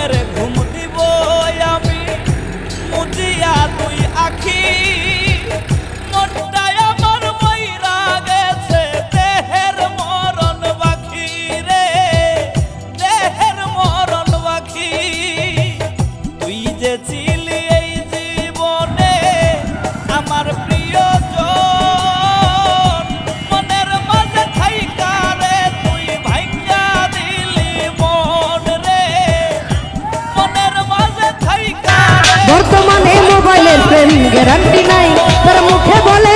মনের ঘুম দিব আমি মুজিয়া তুই আখি মনটাই আমার মইরা গেছে দেহের মরণ বাকি রে দেহের মরণ বাকি তুই যে ছিলি এই জীবনে আমার প্রিয়জন মনের মাঝে থাইকা রে তুই ভাঙা দিলি মন রে মনের মাঝে থাইকা রে বর্তমানে মোবাইলের প্রেম গ্যারান্টি নাই, তার মুখে বলে